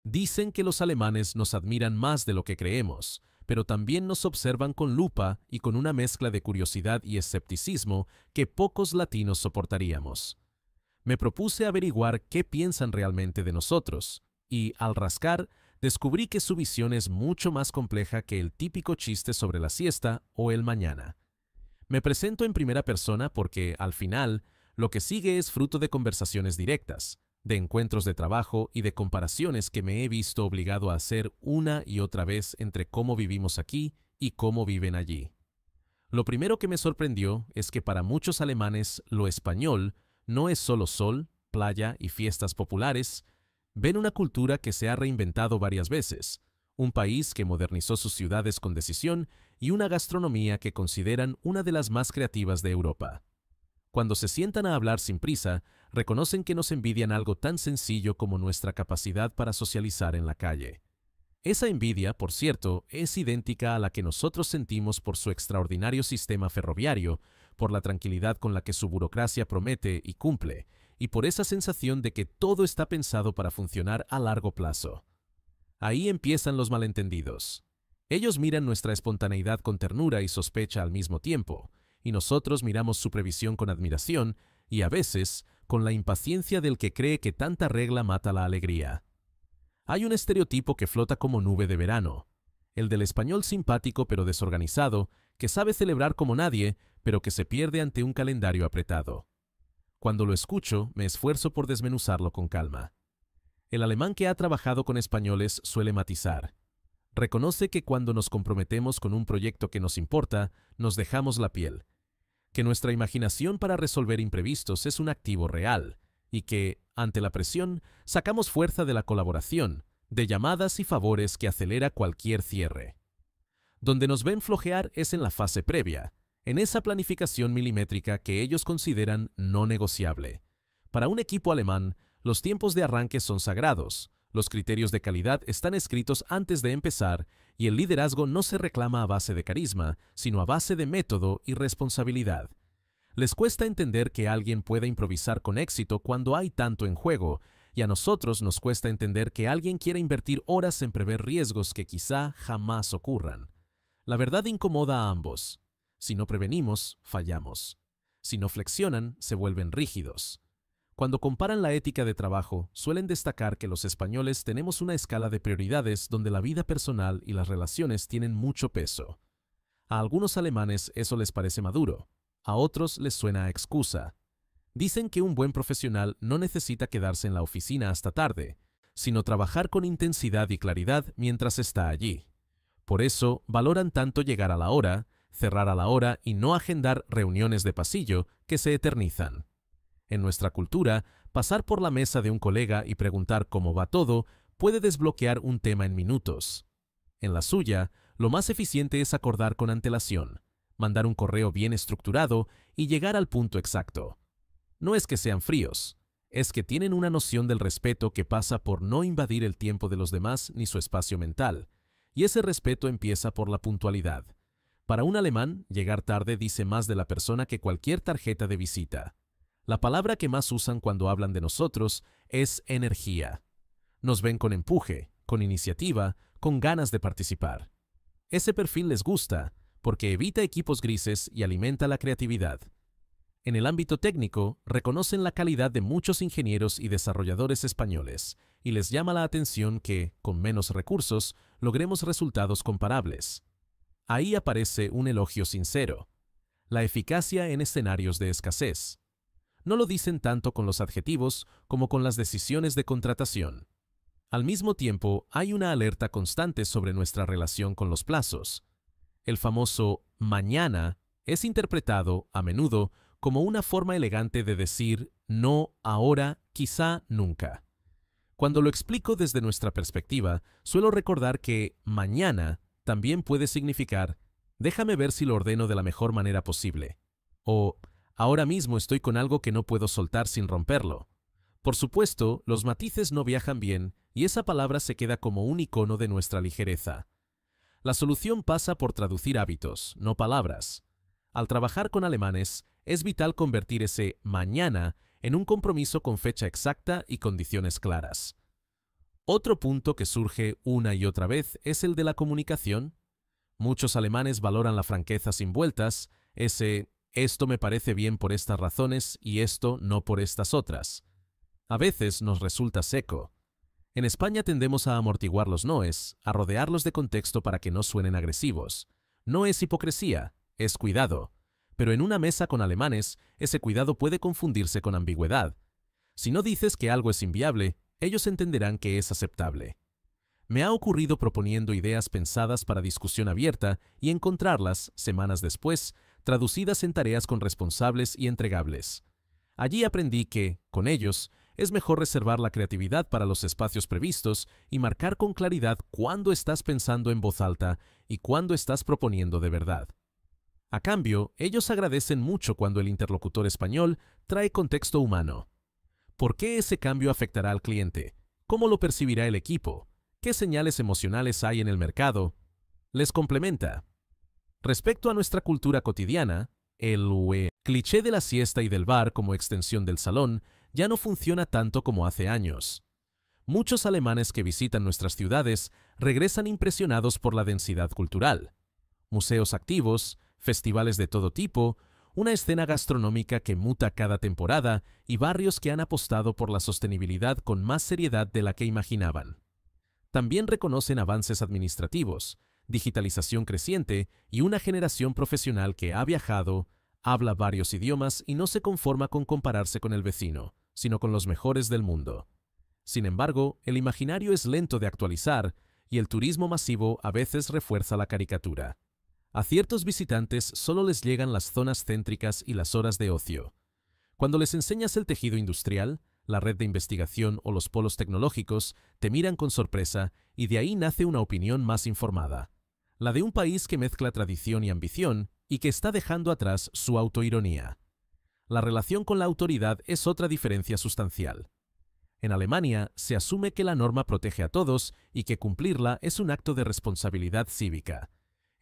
Dicen que los alemanes nos admiran más de lo que creemos, pero también nos observan con lupa y con una mezcla de curiosidad y escepticismo que pocos latinos soportaríamos. Me propuse averiguar qué piensan realmente de nosotros, y, al rascar, descubrí que su visión es mucho más compleja que el típico chiste sobre la siesta o el mañana. Me presento en primera persona porque, al final, lo que sigue es fruto de conversaciones directas, de encuentros de trabajo y de comparaciones que me he visto obligado a hacer una y otra vez entre cómo vivimos aquí y cómo viven allí. Lo primero que me sorprendió es que para muchos alemanes lo español no es solo sol, playa y fiestas populares. Ven una cultura que se ha reinventado varias veces, un país que modernizó sus ciudades con decisión y una gastronomía que consideran una de las más creativas de Europa. Cuando se sientan a hablar sin prisa, reconocen que nos envidian algo tan sencillo como nuestra capacidad para socializar en la calle. Esa envidia, por cierto, es idéntica a la que nosotros sentimos por su extraordinario sistema ferroviario, por la tranquilidad con la que su burocracia promete y cumple, y por esa sensación de que todo está pensado para funcionar a largo plazo. Ahí empiezan los malentendidos. Ellos miran nuestra espontaneidad con ternura y sospecha al mismo tiempo, y nosotros miramos su previsión con admiración y, a veces, con la impaciencia del que cree que tanta regla mata la alegría. Hay un estereotipo que flota como nube de verano, el del español simpático pero desorganizado, que sabe celebrar como nadie, pero que se pierde ante un calendario apretado. Cuando lo escucho, me esfuerzo por desmenuzarlo con calma. El alemán que ha trabajado con españoles suele matizar. Reconoce que cuando nos comprometemos con un proyecto que nos importa, nos dejamos la piel, que nuestra imaginación para resolver imprevistos es un activo real, y que, ante la presión, sacamos fuerza de la colaboración, de llamadas y favores que acelera cualquier cierre. Donde nos ven flojear es en la fase previa, en esa planificación milimétrica que ellos consideran no negociable. Para un equipo alemán, los tiempos de arranque son sagrados, los criterios de calidad están escritos antes de empezar y el liderazgo no se reclama a base de carisma, sino a base de método y responsabilidad. Les cuesta entender que alguien pueda improvisar con éxito cuando hay tanto en juego, y a nosotros nos cuesta entender que alguien quiera invertir horas en prever riesgos que quizá jamás ocurran. La verdad incomoda a ambos. Si no prevenimos, fallamos. Si no flexionan, se vuelven rígidos. Cuando comparan la ética de trabajo, suelen destacar que los españoles tenemos una escala de prioridades donde la vida personal y las relaciones tienen mucho peso. A algunos alemanes eso les parece maduro, a otros les suena a excusa. Dicen que un buen profesional no necesita quedarse en la oficina hasta tarde, sino trabajar con intensidad y claridad mientras está allí. Por eso valoran tanto llegar a la hora, cerrar a la hora y no agendar reuniones de pasillo que se eternizan. En nuestra cultura, pasar por la mesa de un colega y preguntar cómo va todo puede desbloquear un tema en minutos. En la suya, lo más eficiente es acordar con antelación, mandar un correo bien estructurado y llegar al punto exacto. No es que sean fríos, es que tienen una noción del respeto que pasa por no invadir el tiempo de los demás ni su espacio mental, y ese respeto empieza por la puntualidad. Para un alemán, llegar tarde dice más de la persona que cualquier tarjeta de visita. La palabra que más usan cuando hablan de nosotros es energía. Nos ven con empuje, con iniciativa, con ganas de participar. Ese perfil les gusta, porque evita equipos grises y alimenta la creatividad. En el ámbito técnico, reconocen la calidad de muchos ingenieros y desarrolladores españoles, y les llama la atención que, con menos recursos, logremos resultados comparables. Ahí aparece un elogio sincero: la eficacia en escenarios de escasez. No lo dicen tanto con los adjetivos como con las decisiones de contratación. Al mismo tiempo, hay una alerta constante sobre nuestra relación con los plazos. El famoso mañana es interpretado, a menudo, como una forma elegante de decir no ahora, quizá nunca. Cuando lo explico desde nuestra perspectiva, suelo recordar que mañana también puede significar déjame ver si lo ordeno de la mejor manera posible, o ahora mismo estoy con algo que no puedo soltar sin romperlo. Por supuesto, los matices no viajan bien y esa palabra se queda como un icono de nuestra ligereza. La solución pasa por traducir hábitos, no palabras. Al trabajar con alemanes, es vital convertir ese mañana en un compromiso con fecha exacta y condiciones claras. Otro punto que surge una y otra vez es el de la comunicación. Muchos alemanes valoran la franqueza sin vueltas, esto me parece bien por estas razones y esto no por estas otras. A veces nos resulta seco. En España tendemos a amortiguar los noes, a rodearlos de contexto para que no suenen agresivos. No es hipocresía, es cuidado. Pero en una mesa con alemanes, ese cuidado puede confundirse con ambigüedad. Si no dices que algo es inviable, ellos entenderán que es aceptable. Me ha ocurrido proponiendo ideas pensadas para discusión abierta y encontrarlas, semanas después, traducidas en tareas con responsables y entregables. Allí aprendí que, con ellos, es mejor reservar la creatividad para los espacios previstos y marcar con claridad cuándo estás pensando en voz alta y cuándo estás proponiendo de verdad. A cambio, ellos agradecen mucho cuando el interlocutor español trae contexto humano. ¿Por qué ese cambio afectará al cliente? ¿Cómo lo percibirá el equipo? ¿Qué señales emocionales hay en el mercado? Les complementa. Respecto a nuestra cultura cotidiana, el cliché de la siesta y del bar como extensión del salón ya no funciona tanto como hace años. Muchos alemanes que visitan nuestras ciudades regresan impresionados por la densidad cultural. Museos activos, festivales de todo tipo, una escena gastronómica que muta cada temporada y barrios que han apostado por la sostenibilidad con más seriedad de la que imaginaban. También reconocen avances administrativos, digitalización creciente y una generación profesional que ha viajado, habla varios idiomas y no se conforma con compararse con el vecino, sino con los mejores del mundo. Sin embargo, el imaginario es lento de actualizar y el turismo masivo a veces refuerza la caricatura. A ciertos visitantes solo les llegan las zonas céntricas y las horas de ocio. Cuando les enseñas el tejido industrial, la red de investigación o los polos tecnológicos, te miran con sorpresa y de ahí nace una opinión más informada. La de un país que mezcla tradición y ambición y que está dejando atrás su autoironía. La relación con la autoridad es otra diferencia sustancial. En Alemania se asume que la norma protege a todos y que cumplirla es un acto de responsabilidad cívica.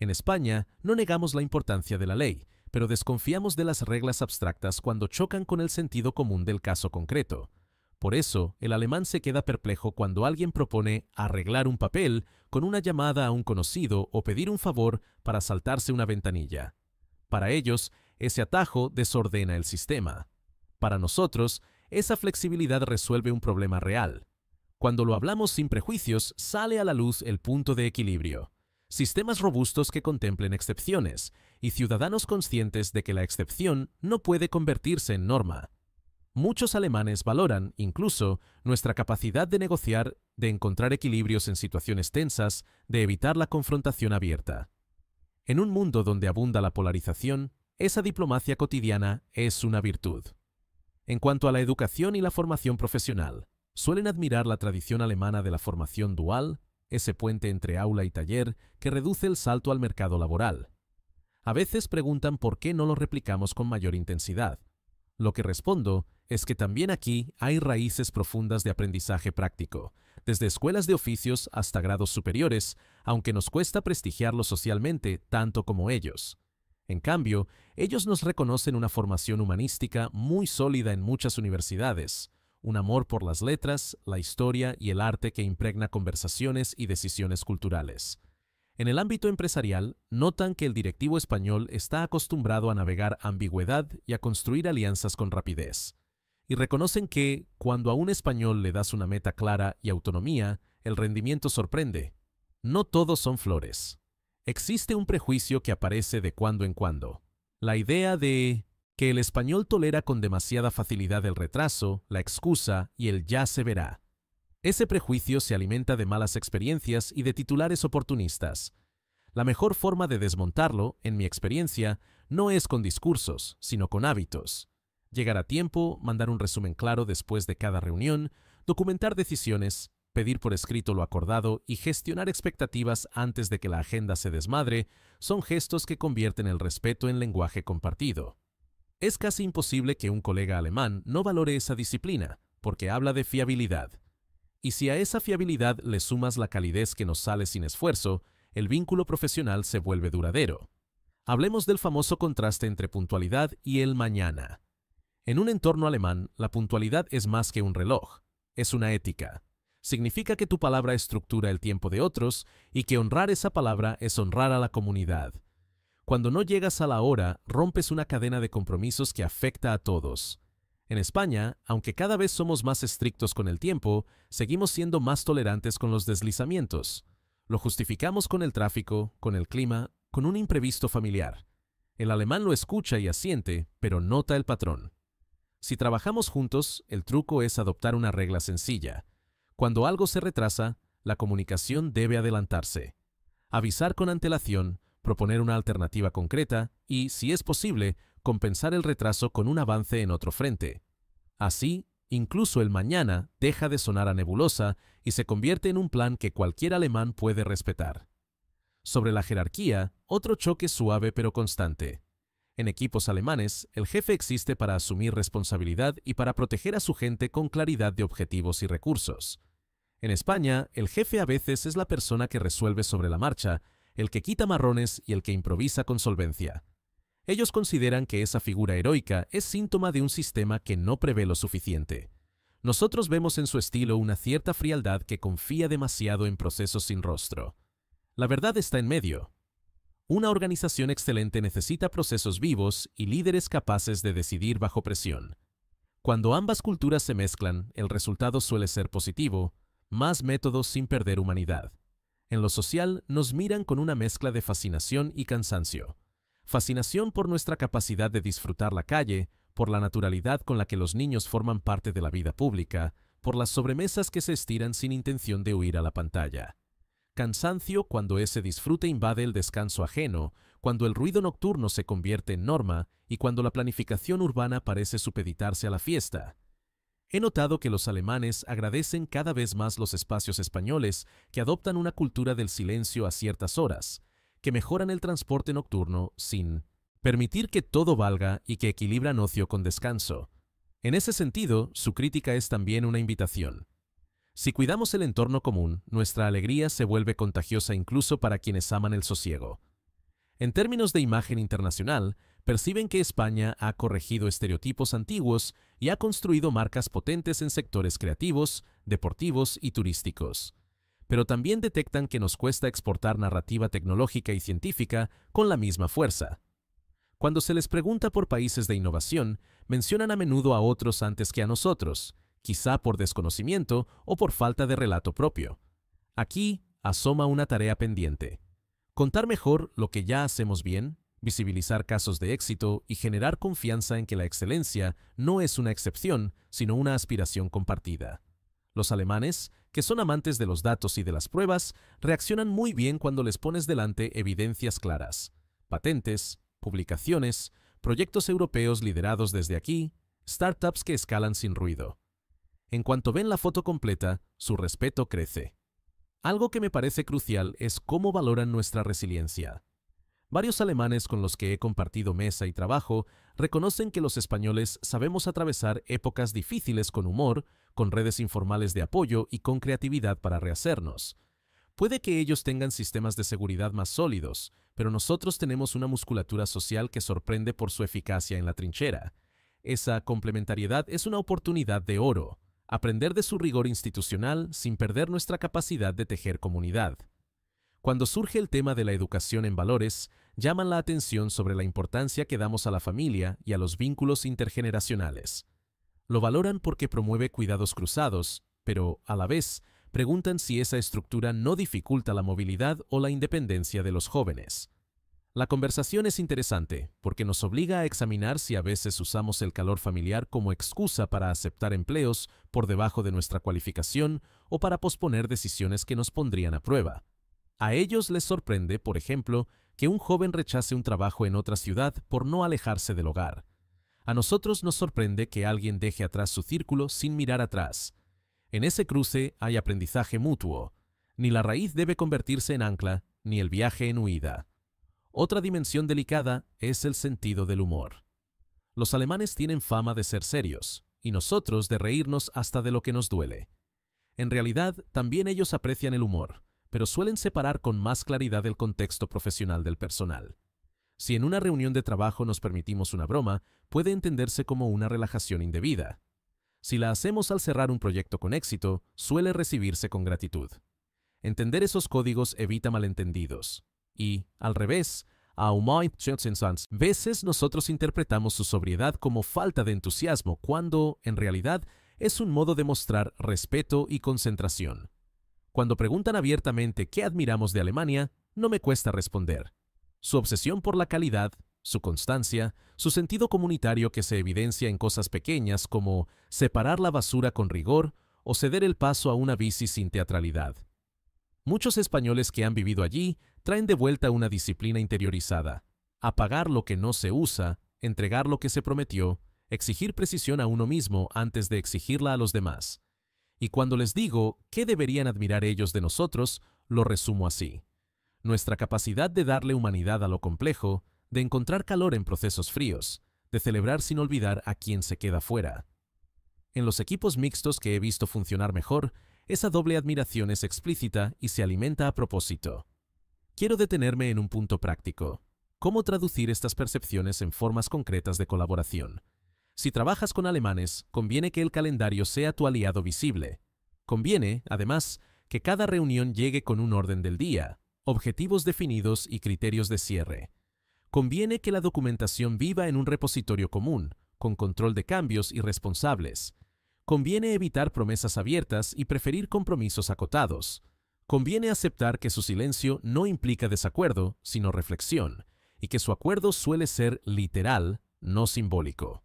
En España no negamos la importancia de la ley, pero desconfiamos de las reglas abstractas cuando chocan con el sentido común del caso concreto. Por eso, el alemán se queda perplejo cuando alguien propone arreglar un papel con una llamada a un conocido o pedir un favor para saltarse una ventanilla. Para ellos, ese atajo desordena el sistema. Para nosotros, esa flexibilidad resuelve un problema real. Cuando lo hablamos sin prejuicios, sale a la luz el punto de equilibrio. Sistemas robustos que contemplen excepciones y ciudadanos conscientes de que la excepción no puede convertirse en norma. Muchos alemanes valoran, incluso, nuestra capacidad de negociar, de encontrar equilibrios en situaciones tensas, de evitar la confrontación abierta. En un mundo donde abunda la polarización, esa diplomacia cotidiana es una virtud. En cuanto a la educación y la formación profesional, suelen admirar la tradición alemana de la formación dual, ese puente entre aula y taller que reduce el salto al mercado laboral. A veces preguntan por qué no lo replicamos con mayor intensidad. Lo que respondo es que también aquí hay raíces profundas de aprendizaje práctico, desde escuelas de oficios hasta grados superiores, aunque nos cuesta prestigiarlo socialmente tanto como ellos. En cambio, ellos nos reconocen una formación humanística muy sólida en muchas universidades, un amor por las letras, la historia y el arte que impregna conversaciones y decisiones culturales. En el ámbito empresarial, notan que el directivo español está acostumbrado a navegar ambigüedad y a construir alianzas con rapidez. Y reconocen que, cuando a un español le das una meta clara y autonomía, el rendimiento sorprende. No todos son flores. Existe un prejuicio que aparece de cuando en cuando. La idea de que el español tolera con demasiada facilidad el retraso, la excusa y el ya se verá. Ese prejuicio se alimenta de malas experiencias y de titulares oportunistas. La mejor forma de desmontarlo, en mi experiencia, no es con discursos, sino con hábitos. Llegar a tiempo, mandar un resumen claro después de cada reunión, documentar decisiones, pedir por escrito lo acordado y gestionar expectativas antes de que la agenda se desmadre son gestos que convierten el respeto en lenguaje compartido. Es casi imposible que un colega alemán no valore esa disciplina, porque habla de fiabilidad. Y si a esa fiabilidad le sumas la calidez que nos sale sin esfuerzo, el vínculo profesional se vuelve duradero. Hablemos del famoso contraste entre puntualidad y el mañana. En un entorno alemán, la puntualidad es más que un reloj, es una ética. Significa que tu palabra estructura el tiempo de otros y que honrar esa palabra es honrar a la comunidad. Cuando no llegas a la hora, rompes una cadena de compromisos que afecta a todos. En España, aunque cada vez somos más estrictos con el tiempo, seguimos siendo más tolerantes con los deslizamientos. Lo justificamos con el tráfico, con el clima, con un imprevisto familiar. El alemán lo escucha y asiente, pero nota el patrón. Si trabajamos juntos, el truco es adoptar una regla sencilla. Cuando algo se retrasa, la comunicación debe adelantarse. Avisar con antelación, proponer una alternativa concreta y, si es posible, compensar el retraso con un avance en otro frente. Así, incluso el mañana deja de sonar a nebulosa y se convierte en un plan que cualquier alemán puede respetar. Sobre la jerarquía, otro choque suave pero constante. En equipos alemanes, el jefe existe para asumir responsabilidad y para proteger a su gente con claridad de objetivos y recursos. En España, el jefe a veces es la persona que resuelve sobre la marcha, el que quita marrones y el que improvisa con solvencia. Ellos consideran que esa figura heroica es síntoma de un sistema que no prevé lo suficiente. Nosotros vemos en su estilo una cierta frialdad que confía demasiado en procesos sin rostro. La verdad está en medio. Una organización excelente necesita procesos vivos y líderes capaces de decidir bajo presión. Cuando ambas culturas se mezclan, el resultado suele ser positivo, más métodos sin perder humanidad. En lo social, nos miran con una mezcla de fascinación y cansancio. Fascinación por nuestra capacidad de disfrutar la calle, por la naturalidad con la que los niños forman parte de la vida pública, por las sobremesas que se estiran sin intención de huir a la pantalla. Cansancio cuando ese disfrute invade el descanso ajeno, cuando el ruido nocturno se convierte en norma y cuando la planificación urbana parece supeditarse a la fiesta. He notado que los alemanes agradecen cada vez más los espacios españoles que adoptan una cultura del silencio a ciertas horas, que mejoran el transporte nocturno sin permitir que todo valga y que equilibran ocio con descanso. En ese sentido, su crítica es también una invitación. Si cuidamos el entorno común, nuestra alegría se vuelve contagiosa incluso para quienes aman el sosiego. En términos de imagen internacional, perciben que España ha corregido estereotipos antiguos y ha construido marcas potentes en sectores creativos, deportivos y turísticos. Pero también detectan que nos cuesta exportar narrativa tecnológica y científica con la misma fuerza. Cuando se les pregunta por países de innovación, mencionan a menudo a otros antes que a nosotros, quizá por desconocimiento o por falta de relato propio. Aquí asoma una tarea pendiente. Contar mejor lo que ya hacemos bien, visibilizar casos de éxito y generar confianza en que la excelencia no es una excepción, sino una aspiración compartida. Los alemanes, que son amantes de los datos y de las pruebas, reaccionan muy bien cuando les pones delante evidencias claras. Patentes, publicaciones, proyectos europeos liderados desde aquí, startups que escalan sin ruido. En cuanto ven la foto completa, su respeto crece. Algo que me parece crucial es cómo valoran nuestra resiliencia. Varios alemanes con los que he compartido mesa y trabajo reconocen que los españoles sabemos atravesar épocas difíciles con humor, con redes informales de apoyo y con creatividad para rehacernos. Puede que ellos tengan sistemas de seguridad más sólidos, pero nosotros tenemos una musculatura social que sorprende por su eficacia en la trinchera. Esa complementariedad es una oportunidad de oro. Aprender de su rigor institucional sin perder nuestra capacidad de tejer comunidad. Cuando surge el tema de la educación en valores, llaman la atención sobre la importancia que damos a la familia y a los vínculos intergeneracionales. Lo valoran porque promueve cuidados cruzados, pero, a la vez, preguntan si esa estructura no dificulta la movilidad o la independencia de los jóvenes. La conversación es interesante porque nos obliga a examinar si a veces usamos el calor familiar como excusa para aceptar empleos por debajo de nuestra cualificación o para posponer decisiones que nos pondrían a prueba. A ellos les sorprende, por ejemplo, que un joven rechace un trabajo en otra ciudad por no alejarse del hogar. A nosotros nos sorprende que alguien deje atrás su círculo sin mirar atrás. En ese cruce hay aprendizaje mutuo. Ni la raíz debe convertirse en ancla, ni el viaje en huida. Otra dimensión delicada es el sentido del humor. Los alemanes tienen fama de ser serios, y nosotros de reírnos hasta de lo que nos duele. En realidad, también ellos aprecian el humor, pero suelen separar con más claridad el contexto profesional del personal. Si en una reunión de trabajo nos permitimos una broma, puede entenderse como una relajación indebida. Si la hacemos al cerrar un proyecto con éxito, suele recibirse con gratitud. Entender esos códigos evita malentendidos. Y, al revés, a veces nosotros interpretamos su sobriedad como falta de entusiasmo cuando, en realidad, es un modo de mostrar respeto y concentración. Cuando preguntan abiertamente qué admiramos de Alemania, no me cuesta responder. Su obsesión por la calidad, su constancia, su sentido comunitario que se evidencia en cosas pequeñas como separar la basura con rigor o ceder el paso a una bici sin teatralidad. Muchos españoles que han vivido allí traen de vuelta una disciplina interiorizada: apagar lo que no se usa, entregar lo que se prometió, exigir precisión a uno mismo antes de exigirla a los demás. Y cuando les digo qué deberían admirar ellos de nosotros, lo resumo así: nuestra capacidad de darle humanidad a lo complejo, de encontrar calor en procesos fríos, de celebrar sin olvidar a quien se queda fuera. En los equipos mixtos que he visto funcionar mejor, esa doble admiración es explícita y se alimenta a propósito. Quiero detenerme en un punto práctico: ¿cómo traducir estas percepciones en formas concretas de colaboración? Si trabajas con alemanes, conviene que el calendario sea tu aliado visible. Conviene, además, que cada reunión llegue con un orden del día, objetivos definidos y criterios de cierre. Conviene que la documentación viva en un repositorio común, con control de cambios y responsables. Conviene evitar promesas abiertas y preferir compromisos acotados. Conviene aceptar que su silencio no implica desacuerdo, sino reflexión, y que su acuerdo suele ser literal, no simbólico.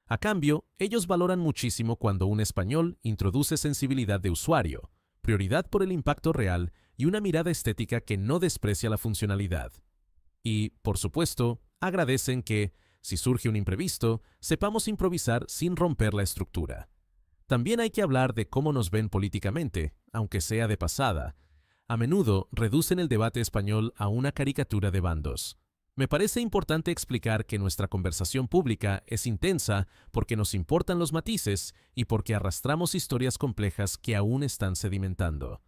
A cambio, ellos valoran muchísimo cuando un español introduce sensibilidad de usuario, prioridad por el impacto real y una mirada estética que no desprecia la funcionalidad. Y, por supuesto, agradecen que, si surge un imprevisto, sepamos improvisar sin romper la estructura. También hay que hablar de cómo nos ven políticamente, aunque sea de pasada. A menudo reducen el debate español a una caricatura de bandos. Me parece importante explicar que nuestra conversación pública es intensa porque nos importan los matices y porque arrastramos historias complejas que aún están sedimentando.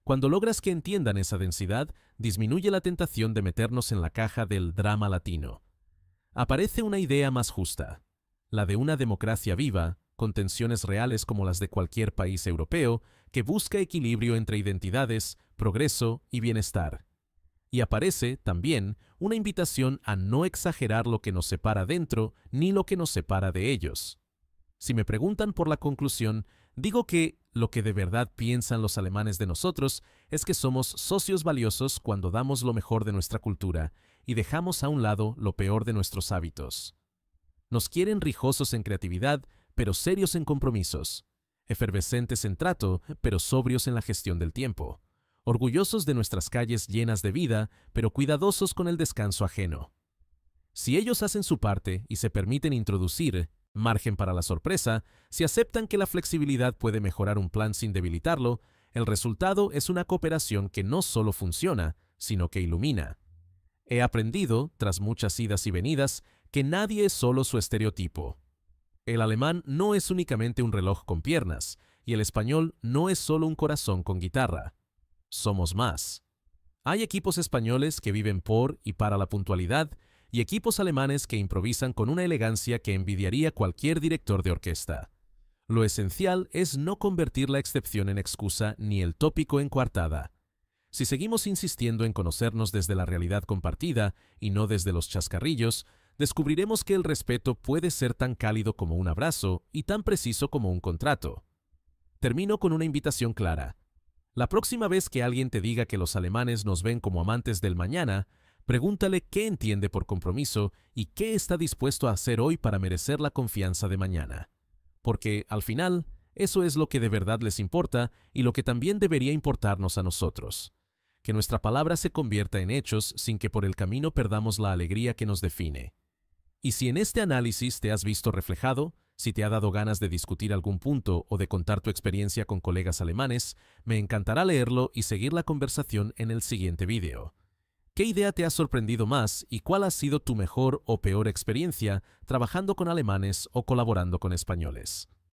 Cuando logras que entiendan esa densidad, disminuye la tentación de meternos en la caja del drama latino. Aparece una idea más justa, la de una democracia viva, con tensiones reales como las de cualquier país europeo, que busca equilibrio entre identidades, progreso y bienestar. Y aparece, también, una invitación a no exagerar lo que nos separa dentro ni lo que nos separa de ellos. Si me preguntan por la conclusión, digo que lo que de verdad piensan los alemanes de nosotros es que somos socios valiosos cuando damos lo mejor de nuestra cultura y dejamos a un lado lo peor de nuestros hábitos. Nos quieren rijosos en creatividad, pero serios en compromisos, efervescentes en trato, pero sobrios en la gestión del tiempo, orgullosos de nuestras calles llenas de vida, pero cuidadosos con el descanso ajeno. Si ellos hacen su parte y se permiten introducir margen para la sorpresa, si aceptan que la flexibilidad puede mejorar un plan sin debilitarlo, el resultado es una cooperación que no solo funciona, sino que ilumina. He aprendido, tras muchas idas y venidas, que nadie es solo su estereotipo. El alemán no es únicamente un reloj con piernas, y el español no es solo un corazón con guitarra. Somos más. Hay equipos españoles que viven por y para la puntualidad, y equipos alemanes que improvisan con una elegancia que envidiaría cualquier director de orquesta. Lo esencial es no convertir la excepción en excusa ni el tópico en coartada. Si seguimos insistiendo en conocernos desde la realidad compartida y no desde los chascarrillos, descubriremos que el respeto puede ser tan cálido como un abrazo y tan preciso como un contrato. Termino con una invitación clara. La próxima vez que alguien te diga que los alemanes nos ven como amantes del mañana, pregúntale qué entiende por compromiso y qué está dispuesto a hacer hoy para merecer la confianza de mañana. Porque, al final, eso es lo que de verdad les importa y lo que también debería importarnos a nosotros. Que nuestra palabra se convierta en hechos sin que por el camino perdamos la alegría que nos define. Y si en este análisis te has visto reflejado, si te ha dado ganas de discutir algún punto o de contar tu experiencia con colegas alemanes, me encantará leerlo y seguir la conversación en el siguiente vídeo. ¿Qué idea te ha sorprendido más y cuál ha sido tu mejor o peor experiencia trabajando con alemanes o colaborando con españoles?